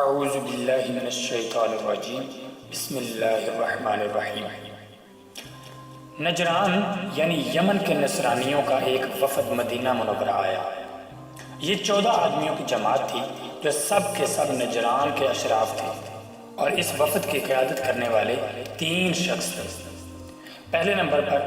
اعوذ باللہ من الشیطان الرجیم بسم اللہ الرحمن الرحیم۔ نجران یعنی یمن کے نصرانیوں کا ایک وفد مدینہ منورہ آیا۔ یہ 14 آدمیوں کی جماعت تھی جو سب کے سب نجران کے اشراف تھے، اور اس وفد کی قیادت کرنے والے 3 شخص تھے۔ پہلے نمبر پر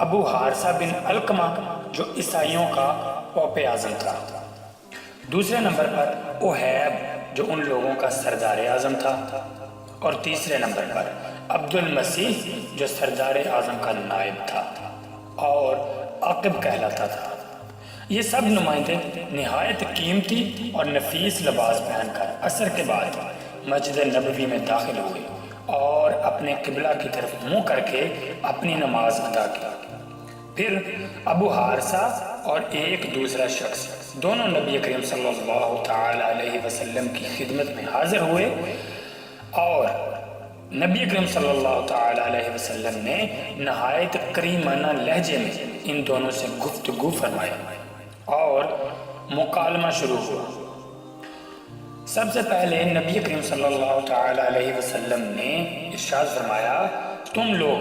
ابو حارثہ بن علقمہ جو عیسائیوں کا پوپ اعظم تھا۔ دوسرے نمبر پر اوہیب جو ان لوگوں کا سردار اعظم تھا، اور تیسرے نمبر پر عبد المسیح جو سردار اعظم کا نائب تھا اور عاقب کہلاتا تھا۔ یہ سب نمائندے نہایت قیمتی اور نفیس لباس پہن کر عصر کے بعد مسجد نبوی میں داخل ہوئے اور اپنے قبلہ کی طرف منہ کر کے اپنی نماز ادا کی۔ پھر ابو حارثہ اور ایک دوسرا شخص دونوں نبی کریم صلی اللہ تعالی علیہ وسلم کی خدمت میں حاضر ہوئے، اور نبی کریم صلی اللہ تعالی علیہ وسلم نے نہایت کریمانہ لہجے میں ان دونوں سے گفتگو فرمائی اور مکالمہ شروع ہوا۔ سب سے پہلے نبی کریم صلی اللہ تعالی علیہ وسلم نے ارشاد فرمایا، تم لوگ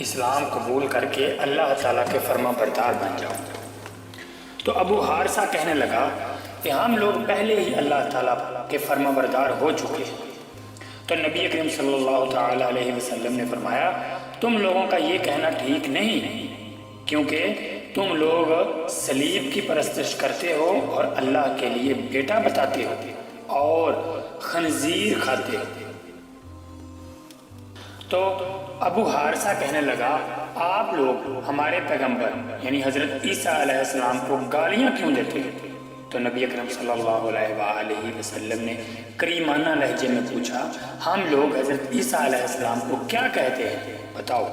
اسلام قبول کر کے اللہ تعالیٰ کے فرما بردار بن جاؤ۔ تو ابو حارثہ کہنے لگا کہ ہم لوگ پہلے ہی اللہ تعالیٰ کے فرما بردار ہو چکے ہیں۔ تو نبی کریم صلی اللہ تعالی علیہ وسلم نے فرمایا، تم لوگوں کا یہ کہنا ٹھیک نہیں، کیونکہ تم لوگ صلیب کی پرستش کرتے ہو اور اللہ کے لیے بیٹا بتاتے ہو اور خنزیر کھاتے ہو۔ تو ابو حارثہ کہنے لگا، آپ لوگ ہمارے پیغمبر یعنی حضرت عیسیٰ علیہ السلام کو گالیاں کیوں دیتے ہیں؟ تو نبی اکرم صلی اللہ علیہ وآلہ وسلم نے کریمانہ لہجے میں پوچھا، ہم لوگ حضرت عیسیٰ علیہ السلام کو کیا کہتے ہیں بتاؤ۔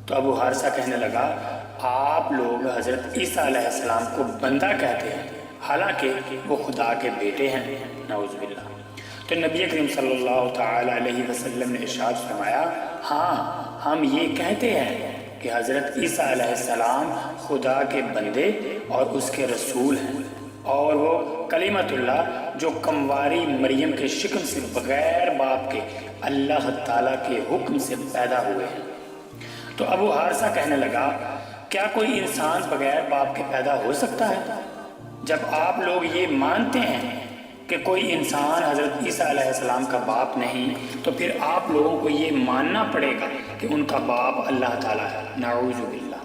تو ابو حارثہ کہنے لگا، آپ لوگ حضرت عیسیٰ علیہ السلام کو بندہ کہتے ہیں، حالانکہ وہ خدا کے بیٹے ہیں، نعوذ باللہ۔ تو نبی کریم صلی اللہ تعالی علیہ وسلم نے ارشاد فرمایا، ہاں ہم یہ کہتے ہیں کہ حضرت عیسیٰ علیہ السلام خدا کے بندے اور اس کے رسول ہیں، اور وہ کلمۃ اللہ جو کمواری مریم کے شکم سے بغیر باپ کے اللہ تعالیٰ کے حکم سے پیدا ہوئے ہیں۔ تو ابو حارثہ کہنے لگا، کیا کوئی انسان بغیر باپ کے پیدا ہو سکتا ہے؟ جب آپ لوگ یہ مانتے ہیں کہ کوئی انسان حضرت عیسیٰ علیہ السلام کا باپ نہیں، تو پھر آپ لوگوں کو یہ ماننا پڑے گا کہ ان کا باپ اللہ تعالیٰ ہے، نعوذ باللہ۔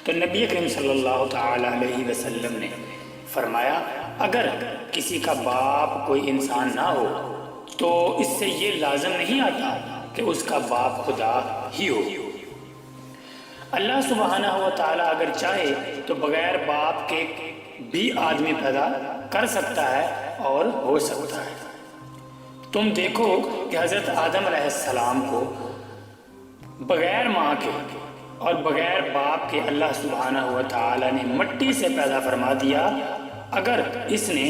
تو نبی کریم صلی اللہ تعالی علیہ وسلم نے فرمایا، اگر کسی کا باپ کوئی انسان نہ ہو تو اس سے یہ لازم نہیں آتا کہ اس کا باپ خدا ہی ہو۔ اللہ سبحانہ و تعالیٰ اگر چاہے تو بغیر باپ کے بھی آدمی پیدا کر سکتا ہے اور ہو سکتا ہے۔ تم دیکھو کہ حضرت آدم علیہ السلام کو بغیر ماں کے اور بغیر باپ کے اللہ سبحانہ و تعالیٰ نے مٹی سے پیدا فرما دیا۔ اگر اس نے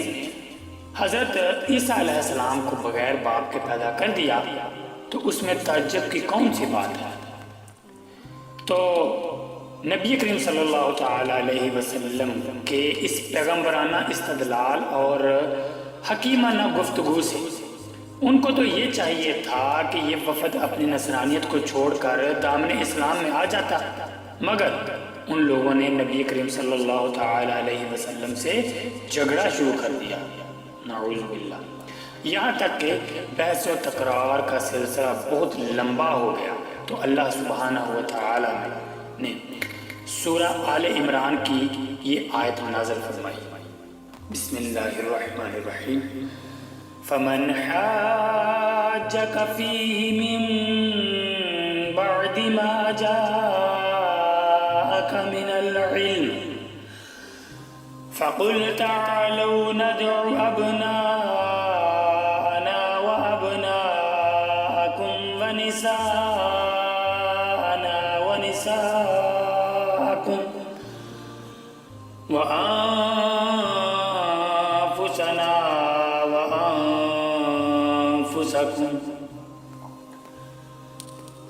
حضرت عیسیٰ علیہ السلام کو بغیر باپ کے پیدا کر دیا تو اس میں تعجب کی کون سی بات ہے؟ تو نبی کریم صلی اللہ تعالی علیہ وسلم کے اس پیغمبرانہ استدلال اور حکیمانہ گفتگو سے ان کو تو یہ چاہیے تھا کہ یہ وفد اپنی نصرانیت کو چھوڑ کر دامن اسلام میں آ جاتا، مگر ان لوگوں نے نبی کریم صلی اللہ تعالی علیہ وسلم سے جھگڑا شروع کر دیا، نعوذ باللہ، یہاں تک کہ بحث و تکرار کا سلسلہ بہت لمبا ہو گیا۔ تو اللہ سبحانہ و تعالی نے سورہ آل عمران کی یہ آیت نازل فرمائی، بسم اللہ الرحمن الرحیم، فمن حاجک فیہ من بعد ما جاءک من العلم فقل تعالوا ندع ابناءنا وابناءکم ونساءکم وأنفسنا وأنفسكم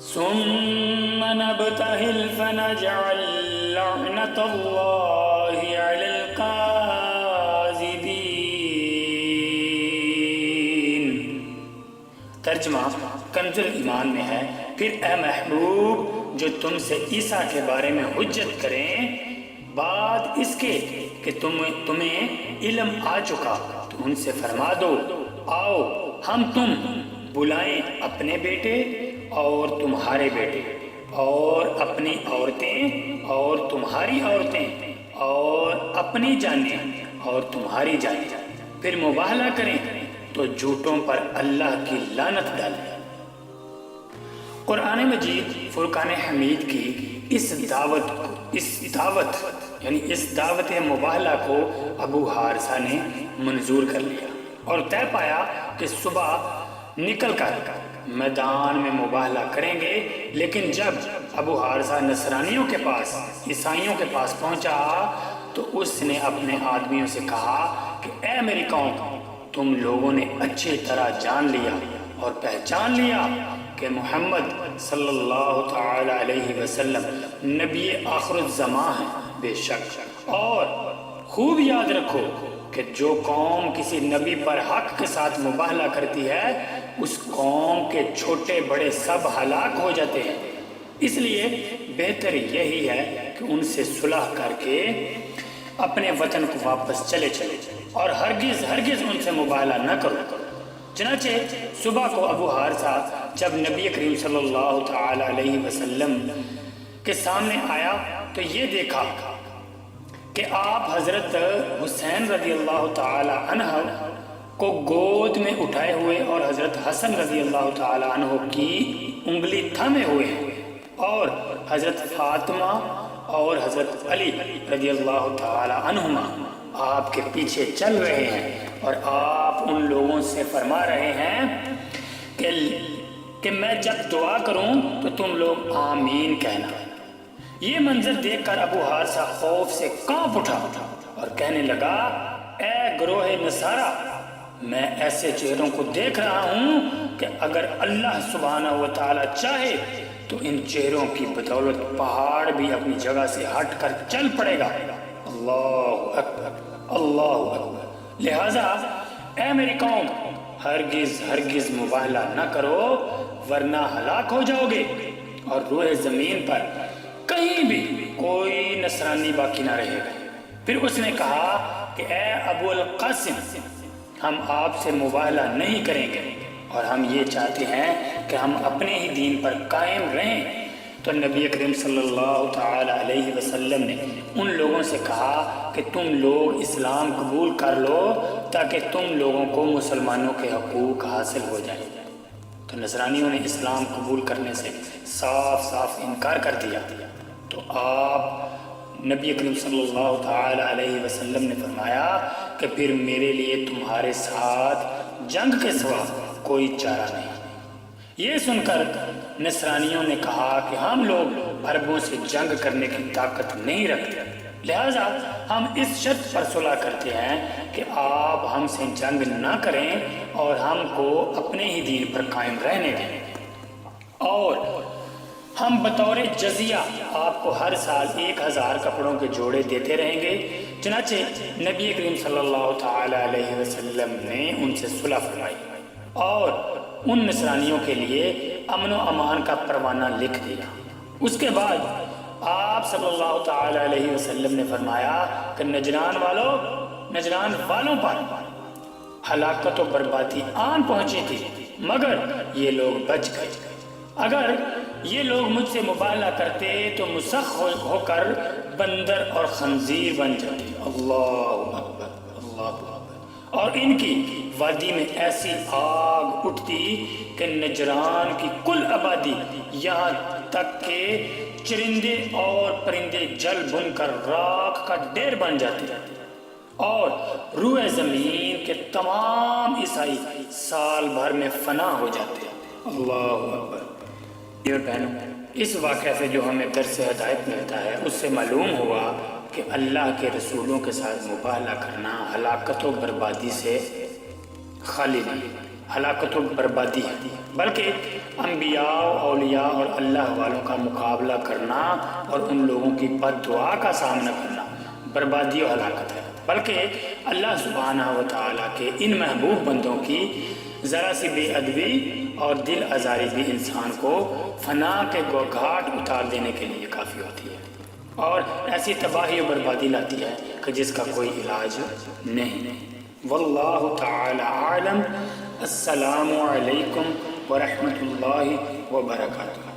ثم نبتهل فنجعل لعنة الله على الكاذبين۔ ترجمہ کنز ایمان میں ہے، پھر اے محبوب جو تم سے عیسیٰ کے بارے میں حجت کریں بعد اس کے کہ تمہیں علم آ چکا، تو ان سے فرما دو آؤ ہم تم بلائیں اپنے بیٹے اور تمہارے بیٹے اور اپنی عورتیں اور تمہاری عورتیں اور اپنی جانیں اور تمہاری جانیں، پھر مباہلہ کریں تو جھوٹوں پر اللہ کی لعنت ڈالیں۔ قرآن مجید فرقان حمید کی اس دعوت مباہلہ کو ابو حارثہ نے منظور کر لیا اور طے پایا کہ صبح نکل کر میدان میں مباہلہ کریں گے، لیکن جب ابو حارثہ نصرانیوں کے پاس، عیسائیوں کے پاس پہنچا تو اس نے اپنے آدمیوں سے کہا کہ اے میری قوم، تم لوگوں نے اچھی طرح جان لیا اور پہچان لیا کہ محمد صلی اللہ تعالی علیہ وسلم نبی آخر الزمان ہے، بے شک، اور خوب یاد رکھو کہ جو قوم کسی نبی پر حق کے ساتھ مباہلہ کرتی ہے اس قوم کے چھوٹے بڑے سب ہلاک ہو جاتے ہیں، اس لیے بہتر یہی ہے کہ ان سے صلح کر کے اپنے وطن کو واپس چلے اور ہرگز ان سے مباہلہ نہ کرو۔ چنانچہ صبح کو ابو حارثہ جب نبی کریم صلی اللہ تعالی علیہ وسلم کے سامنے آیا تو یہ دیکھا کہ آپ حضرت حسین رضی اللہ تعالی عنہ کو گود میں اٹھائے ہوئے اور حضرت حسن رضی اللہ تعالی عنہ کی انگلی تھامے ہوئے ہیں اور حضرت فاطمہ اور حضرت علی رضی اللہ تعالی عنہما آپ کے پیچھے چل رہے ہیں اور آپ ان لوگوں سے فرما رہے ہیں کہ میں جب دعا کروں تو تم لوگ آمین کہنا۔ یہ منظر دیکھ کر ابو حارثہ خوف سے کانپ اٹھا اور کہنے لگا اے گروہ نصارہ، میں ایسے چہروں کو دیکھ رہا ہوں کہ اگر اللہ سبحانہ و تعالی چاہے تو ان چہروں کی بدولت پہاڑ بھی اپنی جگہ سے ہٹ کر چل پڑے گا۔ اللہ اکبر، اللہ اکبر۔ لہذا اے میری قوم، ہرگز مباہلہ نہ کرو ورنہ ہلاک ہو جاؤ گے اور روئے زمین پر کہیں بھی کوئی نصرانی باقی نہ رہے گا۔ پھر اس نے کہا کہ اے ابو القاسم، ہم آپ سے مباہلہ نہیں کریں گے اور ہم یہ چاہتے ہیں کہ ہم اپنے ہی دین پر قائم رہیں۔ تو نبی کریم صلی اللہ تعالی علیہ وسلم نے ان لوگوں سے کہا کہ تم لوگ اسلام قبول کر لو تاکہ تم لوگوں کو مسلمانوں کے حقوق حاصل ہو جائیں۔ تو نصرانیوں نے اسلام قبول کرنے سے صاف انکار کر دیا۔ تو آپ نبی کریم صلی اللہ تعالی علیہ وسلم نے فرمایا کہ پھر میرے لیے تمہارے ساتھ جنگ کے سوا کوئی چارہ نہیں۔ یہ سن کر نصرانیوں نے کہا کہ ہم لوگ عربوں سے جنگ کرنے کی طاقت نہیں رکھتے، لہذا ہم اس شرط پر صلح کرتے ہیں کہ آپ ہم سے جنگ نہ کریں اور ہم کو اپنے ہی دین پر قائم رہنے دیں، اور ہم بطور جزیہ آپ کو ہر سال 1000 کپڑوں کے جوڑے دیتے رہیں گے۔ چنانچہ نبی کریم صلی اللہ تعالی علیہ وسلم نے ان سے صلح فرمائی اور ان نصرانیوں کے لیے امن و امان کا پروانہ لکھ دیا۔ اس کے بعد آپ صلی اللہ تعالی علیہ وسلم نے فرمایا کہ نجران والوں پر ہلاکت و بربادی آن پہنچی تھی مگر یہ لوگ بچ گئے۔ اگر یہ لوگ مجھ سے مباہلہ کرتے تو مسخ ہو کر بندر اور خنزیر بن جاتے۔ اللہ اکبر، اللہ اکبر۔ اور ان کی وادی میں ایسی آگ اٹھتی کہ نجران کی کل آبادی یہاں تک کہ چرندے اور پرندے جل بن کر راکھ کا ڈھیر بن جاتے اور روئے زمین کے تمام عیسائی سال بھر میں فنا ہو جاتے۔ اللہ اکبر۔ یہ بہنوں، اس واقعے سے جو ہمیں درس ہدایت ملتا ہے اس سے معلوم ہوا کہ اللہ کے رسولوں کے ساتھ مباہلہ کرنا ہلاکت و بربادی سے خالی نہیں، ہلاکت و بربادی ہے، بلکہ انبیاء، اولیاء اور اللہ والوں کا مقابلہ کرنا اور ان لوگوں کی بد دعا کا سامنا کرنا بربادی و ہلاکت ہے، بلکہ اللہ سبحانہ و تعالیٰ کے ان محبوب بندوں کی ذرا سی بے ادبی اور دل آزاری بھی انسان کو فنا کے گھاٹ اتار دینے کے لیے کافی ہوتی ہے اور ایسی تباہی و بربادی لاتی ہے کہ جس کا کوئی علاج نہیں۔ واللہ تعالی عالم۔ السلام علیکم ورحمۃ اللہ وبرکاتہ۔